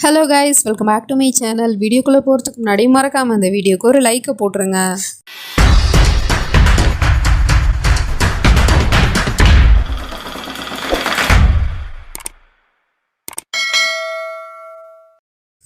Hello guys, welcome back to my channel. வீடியோக்குள்ளே போகிறதுக்கு முன்னாடி மறக்காமல் அந்த வீடியோக்கு ஒரு லைக்கை போட்டுருங்க.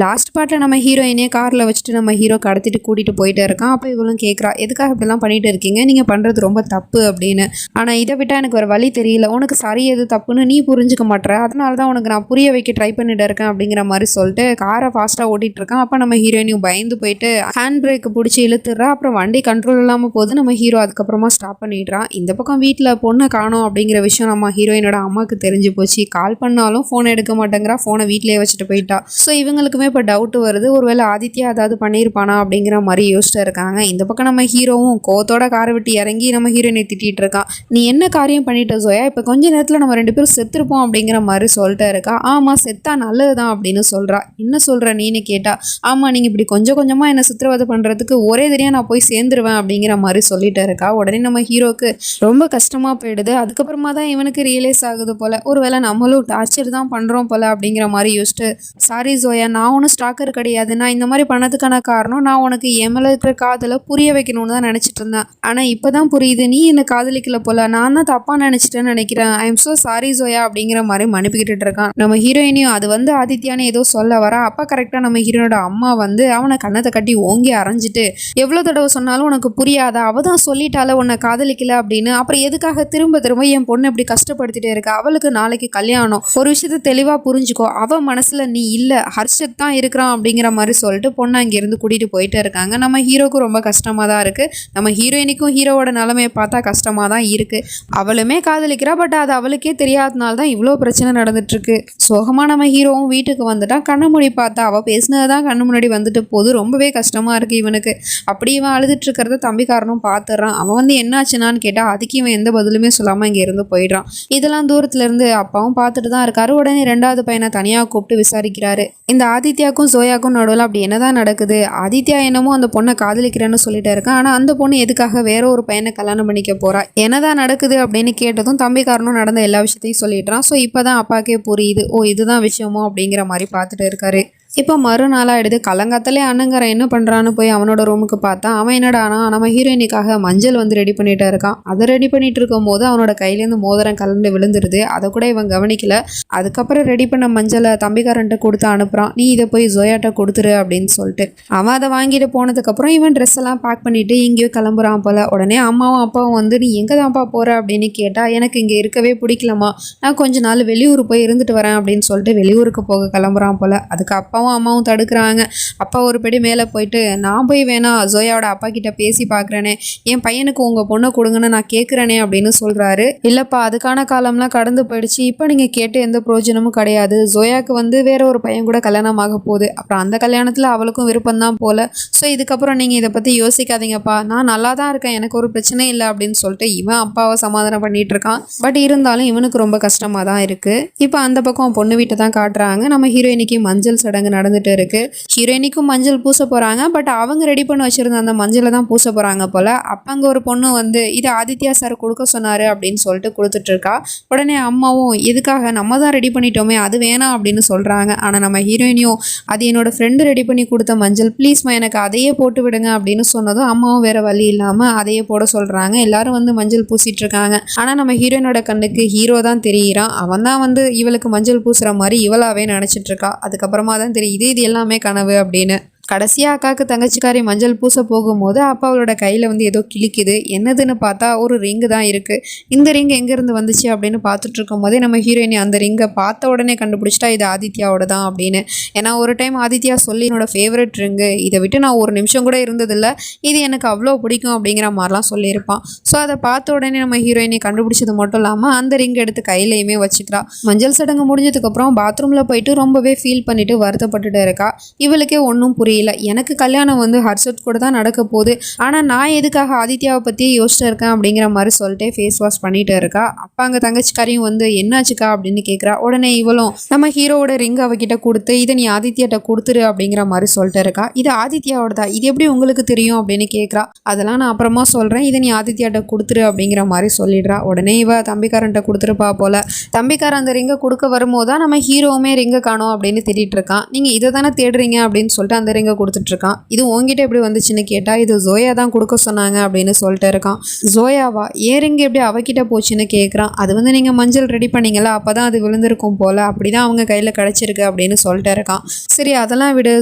லாஸ்ட் பார்ட்டில் நம்ம ஹீரோயினே காரில் வச்சுட்டு நம்ம ஹீரோ கடத்திட்டு கூட்டிகிட்டு போயிட்டே இருக்கான். அப்போ இவளும் கேட்குறா, எதுக்காக இப்படிலாம் பண்ணிட்டு இருக்கீங்க, நீங்கள் பண்ணுறது ரொம்ப தப்பு அப்படின்னு. ஆனால் இதை விட்டால் எனக்கு ஒரு வழி தெரியல, உனக்கு சரி எது தப்புன்னு நீ புரிஞ்சுக்க மாட்டேற, அதனால தான் உனக்கு நான் புரிய வைக்க ட்ரை பண்ணிட்டு இருக்கேன் அப்படிங்கிற மாதிரி சொல்லிட்டு காரை ஃபாஸ்ட்டாக ஓட்டிகிட்டு இருக்கான். அப்போ நம்ம ஹீரோயினையும் பயந்து போயிட்டு ஹேண்ட் பிரேக்கை பிடிச்சி இழுத்துடுறா. அப்புறம் வண்டி கண்ட்ரோல் இல்லாமல் போது நம்ம ஹீரோ அதுக்கப்புறமா ஸ்டாப் பண்ணிடுறான். இந்த பக்கம் வீட்டில் பொண்ணை காணோம் அப்படிங்கிற விஷயம் நம்ம ஹீரோயினோட அம்மாவுக்கு தெரிஞ்சு போச்சு. கால் பண்ணாலும் ஃபோனை எடுக்க மாட்டேங்கிறா, ஃபோனை வீட்டிலேயே வச்சுட்டு போயிட்டா. ஸோ இவங்களுக்கு இப்போ டவுட் வருது, ஒருவேளை ஆதித்யா ஏதாவது பண்ணியிருப்பானா அப்படிங்கிற மாதிரி யோசிச்சுட்டு இருக்காங்க. இந்த பக்கம் நம்ம ஹீரோவும் கோவத்தோட காரை விட்டு இறங்கி நம்ம ஹீரோயினை திட்டிகிட்டு இருக்கான். நீ என்ன காரியம் பண்ணிட்ட ஜோயா, இப்போ கொஞ்ச நேரத்தில் நம்ம 2 பேரும் செத்துருப்போம் அப்படிங்கிற மாதிரி சொல்லிட்டு இருக்கா. ஆமாம், செத்தா நல்லதுதான் அப்படின்னு சொல்கிறா. என்ன சொல்கிற நீன்னு கேட்டா, ஆமாம் நீங்கள் இப்படி கொஞ்சம் கொஞ்சமாக என்னை சித்திரவதை பண்ணுறதுக்கு ஒரே தெரியா நான் போய் சேர்ந்துருவேன் அப்படிங்கிற மாதிரி சொல்லிட்டு இருக்கா. உடனே நம்ம ஹீரோக்கு ரொம்ப கஷ்டமாக போயிடுது. அதுக்கப்புறமா தான் இவனுக்கு ரியலைஸ் ஆகுது போல், ஒருவேளை நம்மளும் டார்ச்சர் தான் பண்ணுறோம் போல் அப்படிங்கிற மாதிரி யோசிச்சுட்டு, சாரி ஜோயா, நான் ஒன்றும் ஸ்டாக்கர் கிடையாது, நான் இந்த மாதிரி பண்ணதுக்கான காரணம் நான் உனக்கு என் மேலே இருக்கிற காதலை புரிய வைக்கணும்னு தான் நினச்சிட்டு இருந்தேன். ஆனால் இப்போ தான் புரியுது, நீ என்னை காதலிக்கல போல, நான் தான் தப்பாக நினச்சிட்டேன்னு நினைக்கிறேன். I am so sorry Joya அப்படிங்கிற மாதிரி மன்னிப்புக்கிட்டு இருக்கான். நம்ம ஹீரோயினையும் அது ஆதித்யான்னு ஏதோ சொல்ல வரா. அப்போ கரெக்டாக நம்ம ஹீரோனோட அம்மா அவனை கண்ணத்தை கட்டி ஓங்கி அரைஞ்சிட்டு, எவ்வளோ தடவை சொன்னாலும் உனக்கு புரியாதா, அவள் தான் சொல்லிட்டால உன்னை காதலிக்கல அப்படின்னு, அப்புறம் எதுக்காக திரும்ப திரும்ப என் பொண்ணு இப்படி கஷ்டப்படுத்திட்டே இருக்கா, அவளுக்கு நாளைக்கு கல்யாணம், ஒரு விஷயத்த தெளிவாக புரிஞ்சுக்கோ, அவள் மனசில் நீ இல்லை, ஹர்ஷத் தான் இருக்கிறான் அப்படிங்கிற மாதிரி சொல்லிட்டு பொண்ணு அங்கேருந்து கூட்டிகிட்டு போயிட்டு இருக்காங்க. நம்ம ஹீரோக்கும் ரொம்ப கஷ்டமாக தான் இருக்குது. நம்ம ஹீரோயினிக்கும் ஹீரோவோட நிலைமையை பார்த்தா கஷ்டமாக தான் இருக்குது. அவளுமே காதலிக்கிறா, பட் அது அவளுக்கே தெரியாதனால தான் இவ்வளோ பிரச்சனை நடந்துட்டுருக்கு. சோகமாக நம்ம ஹீரோவும் வீட்டுக்கு வந்துட்டான். கண்ணு மூடி பார்த்தா அவள் பேசினது தான் கண்ணு முன்னாடி வந்துட்டு போது. ரொம்பவே கஷ்டமாக இருக்குது இவனுக்கு. அப்படி இவன் அழுதுட்டு இருக்கிறத தம்பிக்காரனும் பார்த்துடுறான். அவன் என்னாச்சுனான்னு கேட்டால் அதுக்கு இவன் எந்த பதிலுமே சொல்லாமல் இங்கே இருந்து போயிடுறான். இதெல்லாம் தூரத்துலேருந்து அப்பாவும் பார்த்துட்டு தான் இருக்காரு. உடனே 2வது பையனை தனியாக கூப்பிட்டு விசாரிக்கிறாரு. இந்த ஆதித்யாவுக்கும் ஜோயாக்கும் நடுவில் அப்படி என்னதான் நடக்குது, ஆதித்யா என்னமோ அந்த பொண்ணை காதலிக்கிறேன்னு சொல்லிட்டு இருக்கான், ஆனால் அந்த பொண்ணு எதுக்காக வேற ஒரு பையனை கல்யாணம் பண்ணிக்க போறா, என்னதான் நடக்குது அப்படின்னு கேட்டதும் தம்பிக்காரனும் நடந்த எல்லா விஷயத்தையும் சொல்லிடுறான். ஸோ இப்போதான் அப்பாக்கே புரியுது, ஓ இதுதான் விஷயமோ அப்படிங்கிற மாதிரி பார்த்துட்டு இருக்காரு. இப்போ மறுநாளாக எடுத்து கலங்காத்தலே அண்ணங்கரை என்ன பண்ணுறான்னு போய் அவனோட ரூமுக்கு பார்த்தா, அவன் என்னடானா நம்ம ஹீரோயினிக்காக மஞ்சள் ரெடி பண்ணிகிட்டே இருக்கான். அதை ரெடி பண்ணிட்டு இருக்கும் போது அவனோட கையிலேருந்து மோதிரம் கலந்து விழுந்துருது. அதை கூட இவன் கவனிக்கல. அதுக்கப்புறம் ரெடி பண்ண மஞ்சளை தம்பிக்காரன்ட்ட கொடுத்து அனுப்புகிறான். நீ இதை போய் ஜோயாட்ட கொடுத்துரு அப்படின்னு சொல்லிட்டு. அவன் அதை வாங்கிட்டு போனதுக்கப்புறம் இவன் ட்ரெஸ் எல்லாம் பேக் பண்ணிட்டு இங்கேயோ கிளம்புறான் போல. உடனே அம்மாவும் அப்பாவும் நீ எங்கே தான்ப்பா போகிற அப்படின்னு கேட்டால், எனக்கு இங்கே இருக்கவே பிடிக்கலமா, நான் கொஞ்ச நாள் வெளியூர் போய் இருந்துட்டு வரேன் அப்படின்னு சொல்லிட்டு வெளியூருக்கு போக கிளம்புறான் போல. அதுக்கு அப்பாவும் அம்மாவும் தடுக்கிறாங்க. அப்பா ஒரு படி மேலே போயிட்டு, நான் போய் வேணா ஜோயாவோட அப்பா கிட்ட பேசி பார்க்குறேனே, என் பையனுக்கு உங்கள் பொண்ணை கொடுங்கன்னு நான் கேட்குறேனே அப்படின்னு சொல்கிறாரு. இல்லைப்பா, அதுக்கான காலம்லாம் கடந்து போயிடுச்சு, இப்போ நீங்கள் கேட்டு எந்த பிரயோஜனமும் கிடையாது. ஜோயாவுக்கு வேற ஒரு பையன் கூட கல்யாணம் ஆக போகுது, அப்புறம் அந்த கல்யாணத்தில் அவளுக்கும் விருப்பம்தான் போல. ஸோ இதுக்கப்புறம் நீங்கள் இதை பற்றி யோசிக்காதீங்கப்பா, நான் நல்லா தான் இருக்கேன், எனக்கு ஒரு பிரச்சனை இல்லை அப்படின்னு சொல்லிட்டு இவன் அப்பாவை சமாதானம் பண்ணிட்டு இருக்கான். பட் இருந்தாலும் இவனுக்கு ரொம்ப கஷ்டமாக தான் இருக்குது. இப்போ அந்த பக்கம் பொண்ணு வீட்டை தான் காட்டுறாங்க. நம்ம ஹீரோயினிக்கு மஞ்சள் சடங்கு நடந்துட்டு இருக்கு. ஹீரோயினிக்கும் மஞ்சள் பூச போறாங்க. பட் அவங்க ரெடி பண்ணி வச்சிருந்த அந்த மஞ்சளை தான் பூச போறாங்க போல. அப்ப அங்க ஒரு பொண்ணு இது ஆதித்யா சார் கொடுக்க சொன்னாரு அப்படின்னு சொல்லிட்டு கொடுத்துட்டு இருக்கா. உடனே அம்மாவும், எதுக்காக, நம்ம தான் ரெடி பண்ணிட்டோமே, அது வேணாம் அப்படின்னு சொல்றாங்க. ஆனா நம்ம ஹீரோயினியும், அது என்னோட ஃப்ரெண்டு ரெடி பண்ணி கொடுத்த மஞ்சள், ப்ளீஸ்மா எனக்கு அதையே போட்டு விடுங்க அப்படின்னு சொன்னதும் அம்மாவும் வேற வழி இல்லாம அதையே போட சொல்றாங்க. எல்லாரும் மஞ்சள் பூசிட்டு இருக்காங்க. ஆனா நம்ம ஹீரோயினோட கண்ணுக்கு ஹீரோ தான் தெரியுறான். அவன் தான் இவளுக்கு மஞ்சள் பூசுற மாதிரி இவளாவே நினைச்சிட்டு இருக்கா. அதுக்கப்புறமா தான் தெரியுது இது எல்லாமே கனவு அப்படின்னு. கடைசியாக அக்காவுக்கு தங்கச்சிக்காரி மஞ்சள் பூச போகும்போது அப்பா அவளோட கையில் ஏதோ கிழிக்குது. என்னதுன்னு பார்த்தா ஒரு ரிங்கு தான் இருக்குது. இந்த ரிங் எங்கேருந்து வந்துச்சு அப்படின்னு பார்த்துட்டு இருக்கும் போதே நம்ம ஹீரோயினி அந்த ரிங்கை பார்த்த உடனே கண்டுபிடிச்சிட்டா இது ஆதித்யாவோட தான் அப்படின்னு. ஏன்னா ஒரு டைம் ஆதித்யா சொல்லி, என்னோட ஃபேவரட் ரிங்கு, இதை விட்டு நான் ஒரு நிமிஷம் கூட இருந்ததில்லை, இது எனக்கு அவ்வளோ பிடிக்கும் அப்படிங்கிற மாதிரிலாம் சொல்லியிருப்பான். ஸோ அதை பார்த்த உடனே நம்ம ஹீரோயினி கண்டுபிடிச்சது மட்டும் இல்லாமல் அந்த ரிங் எடுத்து கையிலையுமே வச்சுக்கிறா. மஞ்சள் சடங்கு முடிஞ்சதுக்கப்புறம் பாத்ரூமில் போயிட்டு ரொம்பவே ஃபீல் பண்ணிட்டு வருத்தப்பட்டுட்டு இருக்கா. இவளுக்கே ஒன்றும் புரியல. புரியல. எனக்கு கல்யாணம் வந்து ஹர்ஷத் கூட தான் நடக்க போகுது. ஆனால் நான் எதுக்காக ஆதித்யாவை பற்றியே யோசிச்சுட்டு இருக்கேன் அப்படிங்கிற மாதிரி சொல்லிட்டு ஃபேஸ் வாஷ் பண்ணிட்டு இருக்கா. அப்போ அங்கே தங்கச்சிக்காரையும் வந்து என்னாச்சுக்கா அப்படின்னு கேட்குறா. உடனே இவளும் நம்ம ஹீரோவோட ரிங் அவகிட்ட கொடுத்து இதை நீ ஆதித்யாட்ட கொடுத்துரு அப்படிங்கிற மாதிரி சொல்லிட்டு இருக்கா. இது ஆதித்யாவோட தான், இது எப்படி உங்களுக்கு தெரியும் அப்படின்னு கேட்குறா. அதெல்லாம் நான் அப்புறமா சொல்கிறேன், இதை நீ ஆதித்யாட்ட கொடுத்துரு அப்படிங்கிற மாதிரி சொல்லிடுறா. உடனே இவ தம்பிக்காரன்ட்ட கொடுத்துருப்பா போல. தம்பிக்காரன் அந்த ரிங்கை கொடுக்க வரும்போது தான் நம்ம ஹீரோவுமே ரிங்கை காணோம் அப்படின்னு தேடிட்டு இருக்கான். நீங்கள் இதை தானே தேடுறீங்க அப்படின்னு சொல்லிட்டு அந்த ரிங்கை கொடுத்துட்ருக்கான். இது உங்ககிட்ட எப்படி வந்துச்சுன்னு கேட்டால் இது ஜோயா தான் கொடுக்க சொன்னாங்க அப்படின்னு சொல்லிட்டு இருக்கான். ஜோயாவா? ஏன் ரிங்கு எப்படி அவகிட்ட போச்சுன்னு கேட்குறான். அது வந்து நீங்கள் மஞ்சள் ரெடி பண்ணீங்களா, அப்போ தான் அது விழுந்திருக்கும் போல், அப்படி தான் அவங்க கையில் கிடச்சிருக்கு அப்படின்னு சொல்லிட்டு இருக்கான். சரி அதெல்லாம் விடு,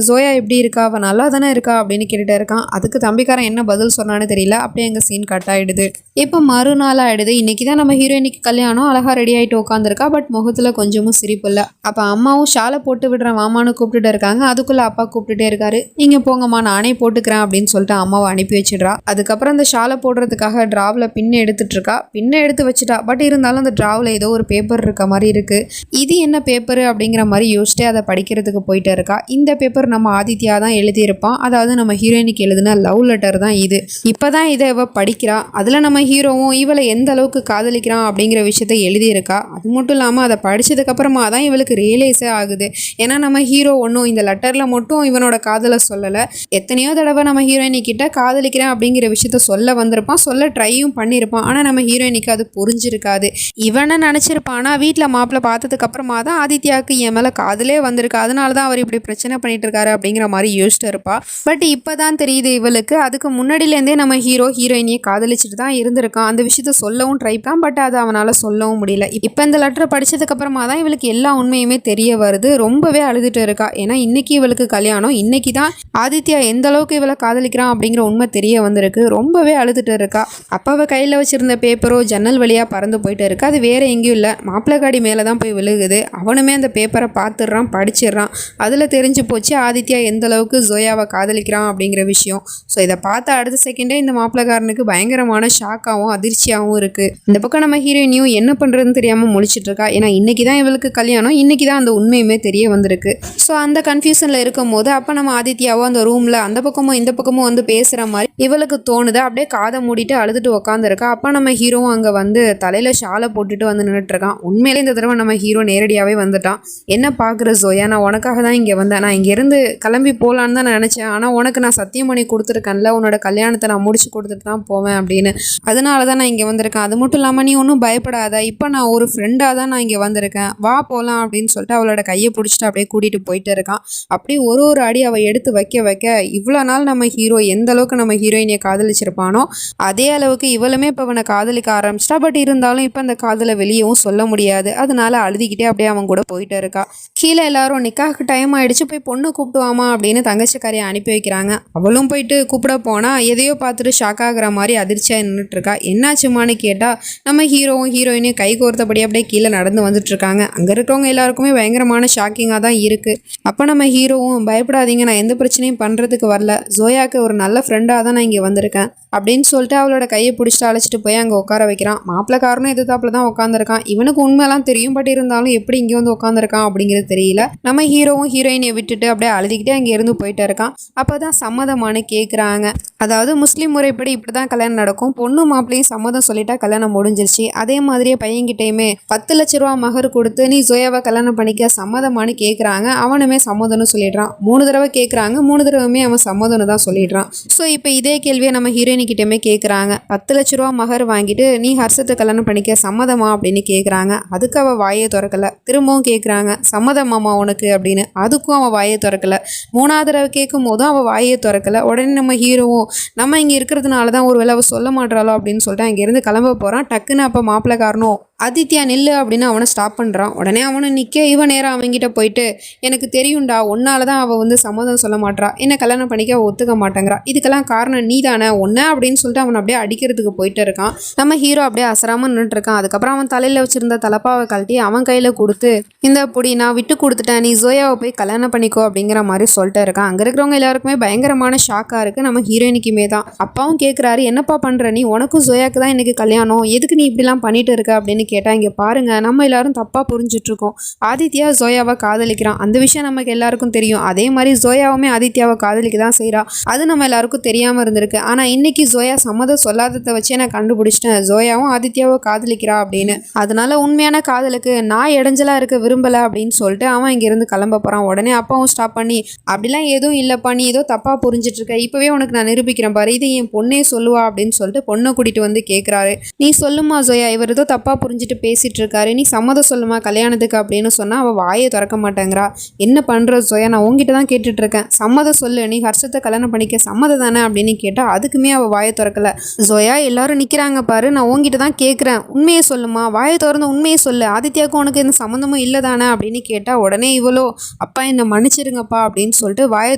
ஜோயா எப்படி இருக்கா, அவள் நல்லா தானே இருக்கா அப்படின்னு கேட்டுட்டு இருக்கான். அதுக்கு தம்பிக்காரன் என்ன பதில் சொன்னான்னு தெரியல. அப்படியே எங்கள் சீன் கட் ஆகிடுது. இப்போ மறுநாள் ஆகிடுது. இன்றைக்கி தான் நம்ம ஹீரோயினிக்கு கல்யாணம். அழகாக ரெடி ஆகிட்டு உட்காந்துருக்கா. பட் முகத்தில் கொஞ்சமும் சிரிப்பு இல்லை. அப்போ அம்மாவும் ஷாலை போட்டு விடுற மாமான்னு கூப்பிட்டுட்டு இருக்காங்க. அதுக்குள்ளே அப்பா கூப்பிட்டுட்டே இருக்காரு. நீங்கள் போங்கம்மா நானே போட்டுக்கிறேன் அப்படின்னு சொல்லிட்டு அம்மாவை அனுப்பி வச்சிடுறா. அதுக்கப்புறம் அந்த ஷாலை போடுறதுக்காக ட்ராவில் பின்னை எடுத்துட்டு இருக்கா. பின்னை எடுத்து வச்சுட்டா. பட் இருந்தாலும் அந்த ட்ராவில் ஏதோ ஒரு பேப்பர் இருக்க மாதிரி இருக்கு. இது என்ன பேப்பர் அப்படிங்கிற மாதிரி யோசிச்சுட்டு அதை படிக்கிறதுக்கு போயிட்டு இருக்கா. இந்த பேப்பர் நம்ம ஆதித்யா தான் எழுதியிருப்பான். அதாவது நம்ம ஹீரோயினுக்கு எழுதின லவ் லெட்டர் தான் இது. இப்போதான் இதை இவ படிக்கிறா. அதில் நம்ம ஹீரோவும் இவளை எந்த அளவுக்கு காதலிக்கிறான் அப்படிங்கிற விஷயத்த எழுதியிருக்கா. அது மட்டும் இல்லாமல் அதை படித்ததுக்கப்புறமா தான் இவளுக்கு ரியலைஸே ஆகுது. ஏன்னா நம்ம ஹீரோ ஒன்றும் இந்த லெட்டரில் மட்டும் இவனோட காதலை சொல்லலை. எத்தனையோ தடவை நம்ம ஹீரோயினிக்கிட்ட காதலிக்கிறேன் அப்படிங்கிற விஷயத்த சொல்ல வந்திருப்பான், சொல்ல ட்ரையும் பண்ணியிருப்பான். ஆனால் நம்ம ஹீரோயினிக்கு அது புரிஞ்சிருக்காது. இவனை நினச்சிருப்பான். வீட்டில் மாப்பிள்ளை பார்த்ததுக்கப்புறமா தான் ஆதித்யாவுக்கு என் மேலே காதலே வந்திருக்கு, அதனால தான் அவர் இப்படி பிரச்சனை பண்ணிட்டு இருக்காரு அப்படிங்கிற மாதிரி யோசிச்சுட்டு இருப்பா. பட் இப்போ தான் தெரியுது இவளுக்கு, அதுக்கு முன்னாடியிலேருந்தே நம்ம ஹீரோயினியை காதலிச்சுட்டு தான் இருந்திருக்கான். அந்த விஷயத்த சொல்லவும் ட்ரை பண்ணான். பட் அது அவனால் சொல்லவும் முடியல. இப்போ இந்த லெட்டரை படித்ததுக்கப்புறமா தான் இவளுக்கு எல்லா உண்மையுமே தெரிய வருது. ரொம்பவே அழுதுட்டு இருக்கா. ஏன்னா இன்னைக்கு இவளுக்கு கல்யாணம். இன்னைக்கு தான் ஆதித்யா எந்த அளவுக்கு இவளை காதலிக்கிறான் அப்படிங்கிற உண்மை தெரிய வந்திருக்கு. ரொம்பவே அழுதுட்டு இருக்கா. அப்பாவை கையில் வச்சிருந்த பேப்பரோ ஜன்னல் வழியாக பறந்து போயிட்டு இருக்கு. அது வேற எங்கேயும் இல்லை, மாப்பிள்ளை காடி மேலே தான் போய் விழுகுது. அவனுமே அந்த பேப்பரை பார்த்துடுறான், படிச்சிடுறான். அதில் தெரிஞ்சு போச்சு ஆதித்யா எந்த அளவுக்கு ஜோயாவை காதலிக்கிறான் அப்படிங்கிற விஷயம். ஸோ இதை பார்த்த அடுத்த செகண்டே இந்த மாப்பிள்ளைக்காரனுக்கு பயங்கரமான ஷாக்காகவும் அதிர்ச்சியாகவும் இருக்குது. இந்த பக்கம் நம்ம ஹீரோயினியும் என்ன பண்ணுறதுன்னு தெரியாமல் முழிச்சிட்டு இருக்கா. ஏன்னா இன்னைக்கு தான் இவளுக்கு கல்யாணம், இன்னைக்கு தான் அந்த உண்மையுமே தெரிய வந்திருக்கு. ஸோ அந்த கன்ஃபியூஷனில் இருக்கும் போது அப்போ நம்ம ஆதித்யாவோ அந்த ரூமில் அந்த பக்கமும் இந்த பக்கமும் வந்து பேசுகிற மாதிரி இவளுக்கு தோணுது. அப்படியே காதை மூடிட்டு அழுதுட்டு உட்காந்துருக்கா. அப்போ நம்ம ஹீரோவும் அங்கே வந்து தலையில் ஷாலை போட்டுட்டு வந்து நின்றுட்டு இருக்கான். உண்மையிலே இந்த தடவை நம்ம ஹீரோ நேரடியாகவே வந்துட்டான். என்ன பார்க்குற ஜோயா, நான் உனக்காக தான் இங்கே வந்தேன். நான் இங்கேருந்து கிளம்பி போகலான்னு தான் நினச்சேன். ஆனால் உனக்கு நான் சத்தியம் பண்ணி கொடுத்துருக்கேன்ல, உன்னோட கல்யாணத்தை நான் முடிச்சு கொடுத்துட்டு தான் போவேன் அப்படின்னு. அதனால தான் நான் இங்கே வந்திருக்கேன். அது மட்டும் இல்லாமல் நீ ஒன்றும் பயப்படாத, இப்போ நான் ஒரு ஃப்ரெண்டாக தான் நான் இங்கே வந்திருக்கேன், வா போகலாம் அப்படின்னு சொல்லிட்டு அவளோட கையை பிடிச்சிட்டு அப்படியே கூட்டிகிட்டு போயிட்டு இருக்கான். அப்படியே ஒரு ஒரு அடி அவள் எடுத்து வைக்க வைக்க இவ்வளோ நாள் நம்ம ஹீரோ எந்த அளவுக்கு நம்ம ஹீரோயினியை காதலிச்சிருப்பானோ அதே அளவுக்கு இவளுமே இப்போ அவனை காதலிக்க ஆரம்பிச்சிட்டா. பட் இருந்தாலும் இப்போ அந்த காதலை வெளியவும் சொல்ல முடியாது. அதனால அழுதிக்கிட்டே அப்படியே அவன் கூட போயிட்டு இருக்கா. கீழே எல்லாரும் நிக்காக்கு டைம் ஆயிடுச்சு, போய் பொண்ணு கூப்பிடுவாமா அப்படின்னு தங்கச்சிக்காரியை அனுப்பி வைக்கிறாங்க. அவளும் போயிட்டு கூப்பிட போனால் எதையோ பார்த்துட்டு ஷாக் ஆகுற மாதிரி அதிர்ச்சியாக நின்றுட்டு இருக்கா. என்னாச்சுமான்னு கேட்டால் நம்ம ஹீரோவும் ஹீரோயினையும் கை கோர்த்தபடி அப்படியே கீழே நடந்து வந்துட்டு இருக்காங்க. அங்கே இருக்கிறவங்க எல்லாருக்குமே பயங்கரமான ஷாக்கிங்காக தான் இருக்குது. அப்போ நம்ம ஹீரோவும் பயப்படாதீங்க, நான் எந்த பிரச்சனையும் பண்ணுறதுக்கு வரல, ஜோயாவுக்கு ஒரு நல்ல ஃப்ரெண்டாக தான் நான் இங்கே வந்திருக்கேன் அப்படின்னு சொல்லிட்டு அவளோட கையை பிடிச்சிட்டு அழைச்சிட்டு போய் அங்கே உட்கார வைக்கிறான். மாப்பிள்ளைக்காரனும் எதிர்த்தாப்புல தான் உட்காந்துருக்கான். இவனுக்கு உண்மையெல்லாம் தெரியும். பட் இருந்தாலும் எப்படி இங்கே வந்து உட்காந்துருக்கான் அப்படிங்கிறது தெரியல. நம்ம ஹீரோவும் ஹீரோயினை விட்டுட்டு அப்படியே அழுதுகிட்டே அங்கே இருந்து போயிட்டு இருக்கான். அப்போ தான் சம்மதமானு கேட்குறாங்க. அதாவது முஸ்லீம் முறைப்படி இப்படி தான் கல்யாணம் நடக்கும். பொண்ணு மாப்பிள்ளையும் சம்மதம் சொல்லிட்டா கல்யாணம் முடிஞ்சிருச்சு. அதே மாதிரியே பையன்கிட்டையுமே 10 லட்ச ரூபா மகர் கொடுத்து நீ ஜோயாவை கல்யாணம் பண்ணிக்க சம்மதமானு கேட்குறாங்க. அவனுமே சம்மதம்னு சொல்லிடுறான். 3 தடவை கேட்குறாங்க. 3 தடவையுமே அவன் சம்மதம்னு தான் சொல்லிடுறான். ஸோ இப்போ இதே கேள்வியை நம்ம ஹீரோயினிக்கிட்டேயுமே கேட்குறாங்க. 10 லட்ச ரூபா மகர் வாங்கிட்டு நீ ஹர்ஷத்தை கல்யாணம் பண்ணிக்க சம்மதமா அப்படின்னு கேட்குறாங்க. அதுக்கு அவள் வாயை திறக்கலை. திரும்பவும் கேட்குறாங்க சம்மதமாமா உனக்கு அப்படின்னு. அதுக்கும் அவன் வாயை திறக்கலை. 3ஆவது தடவை கேட்கும் போதும் அவள் வாயை திறக்கலை. உடனே நம்ம ஹீரோவும் நம்ம இங்கே இருக்கிறதுனால தான் ஒரு வேளை அவள் சொல்ல மாட்டாளோ அப்படின்னு சொல்லிட்டு அங்கேருந்து கிளம்ப போகிறான். டக்குன்னு அப்போ மாப்பிள்ளைக்காரனும் ஆதித்யா நில்லு அப்படின்னு அவனை ஸ்டாப் பண்ணுறான். உடனே அவனை நிற்க இவன் நேரம் அவன்கிட்ட போயிட்டு எனக்கு தெரியும்டா, உன்னால தான் அவள் வந்து சம்மதம் சொல்ல மாட்டா, என்ன கல்யாணம் பண்ணிக்க ஒத்துக்க மாட்டேங்கிறா, இதுக்கெல்லாம் காரணம் நீ தானே ஒன்ன அப்படின்னு சொல்லிட்டு அவன் அப்படியே அடிக்கிறதுக்கு போயிட்டு இருக்கான். நம்ம ஹீரோ அப்படியே அசராமல் நின்றுட்டு இருக்கான். அதுக்கப்புறம் அவன் தலையில் வச்சிருந்த தலப்பாவை கழட்டி அவன் கையில் கொடுத்து இந்த பொடி நான் விட்டு கொடுத்துட்டேன், நீ ஜோயாவை போய் கல்யாணம் பண்ணிக்கோ அப்படிங்கிற மாதிரி சொல்லிட்டு இருக்கான். அங்கே இருக்கிறவங்க எல்லாருக்குமே பயங்கரமான ஷாக்காக இருக்குது. நம்ம ஹீரோயினிக்குமே தான். அப்பாவும் கேட்குறாரு என்னப்பா பண்ணுற நீ, உனக்கும் ஜோயாவுக்கு தான் இன்னைக்கு கல்யாணம், எதுக்கு நீ இப்படிலாம் பண்ணிட்டு இருக்க அப்படின்னு கேட்டால் இங்கே பாருங்கள் நம்ம எல்லாரும் தப்பாக புரிஞ்சிட்ருக்கோம். ஆதித்யா ஜோயாவை காதலிக்கிறான், அந்த விஷயம் நமக்கு எல்லாருக்கும் தெரியும். அதே மாதிரி ஜோயாவுமே ஆதித்யாவை காதலிக்க தான் செய்கிறா, அது நம்ம எல்லாருக்கும் தெரியாமல் இருந்திருக்கு. ஆனால் இன்னைக்கு ஜோயா சம்மதம் சொல்லாததை வச்சே நான் கண்டுபிடிச்சிட்டேன் ஜோயாவும் ஆதித்யாவை காதலிக்கிறா அப்படின்னு. அதனால உண்மையான காதலுக்கு நான் இடைஞ்சலாக இருக்க விரும்பலை அப்படின்னு சொல்லிட்டு அவன் இங்கேருந்து கிளம்ப போகிறான். உடனே அப்பாவும் ஸ்டாப் பண்ணி அப்படிலாம் எதுவும் இல்லைப்பா, நீ ஏதோ தப்பாக புரிஞ்சிட்டு இருக்க, இப்போவே உனக்கு நான் நிரூபிக்கிறேன் பாரு, இது என் பொண்ணே சொல்லுவா அப்படின்னு சொல்லிட்டு பொண்ணை கூட்டிகிட்டு வந்து கேட்குறாரு. நீ சொல்லுமா ஜோயா, இவர் ஏதோ தப்பாக புரிஞ்சுட்டு பேசிகிட்டு இருக்காரு, நீ சம்மதம் சொல்லுமா கல்யாணத்துக்கு அப்படின்னு சொன்னால் அவள் வாயை திறக்க மாட்டேங்கிறா. என்ன பண்ணுற ஜோயா, நான் உங்ககிட்ட தான் கேட்டுட்ருக்கேன், சம்மதம் சொல்லு, நீ ஹர்ஷத்தை கல்யாணம் பண்ணிக்க சம்மதம் தானே அப்படின்னு கேட்டால் அதுக்குமே அவள் வாயை திறக்கல. ஜோயா எல்லாரும் நிற்கிறாங்க பாரு, நான் உங்ககிட்ட தான் கேட்குறேன், உண்மையை சொல்லுமா, வாயை திறந்து உண்மையை சொல்லு, ஆதித்யாவுக்கும் உனக்கு எந்த சம்மந்தமும் இல்லை தானே அப்படின்னு கேட்டால் உடனே இவ்வளோ அப்பா என்னை மன்னிச்சிருங்கப்பா அப்படின்னு சொல்லிட்டு வாயை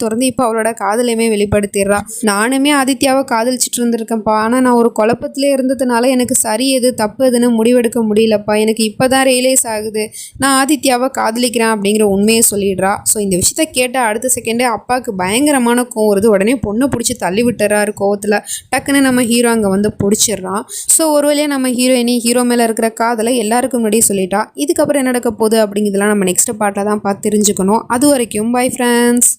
திறந்து இப்போ அவளோட காதலையுமே வெளிப்படுத்திடுறா. நானுமே ஆதித்யாவை காதலிச்சிட்டு இருந்திருக்கேன்ப்பா, ஆனால் நான் ஒரு குழப்பத்திலே இருந்ததுனால எனக்கு சரி எது தப்பு எதுன்னு முடிவெடுக்க முடியலப்பா, எனக்கு இப்போ தான் ரியலைஸ் ஆகுது நான் ஆதித்யாவை காதலிக்கிறேன் அப்படிங்கிற உண்மையை சொல்லிடுறா. ஸோ இந்த விஷயத்த கேட்டால் அடுத்த செகண்டே அப்பாவுக்கு பயங்கரமான கோவம் வருது. உடனே பொண்ணை பிடிச்சி தள்ளி விட்டுறாரு கோவத்தில். டக்குன்னு நம்ம ஹீரோ அங்கே வந்து பிடிச்சிடுறான். ஸோ ஒரு வழியாக நம்ம ஹீரோயினி ஹீரோ மேலே இருக்கிற காதலை எல்லாருக்கும் முன்னாடியே சொல்லிட்டா. இதுக்கப்புறம் என்ன நடக்க போகுது அப்படிங்கிறதுலாம் நம்ம நெக்ஸ்ட் பார்ட்டில் தான் பார்த்து தெரிஞ்சுக்கணும். அது வரைக்கும் பை ஃப்ரெண்ட்ஸ்.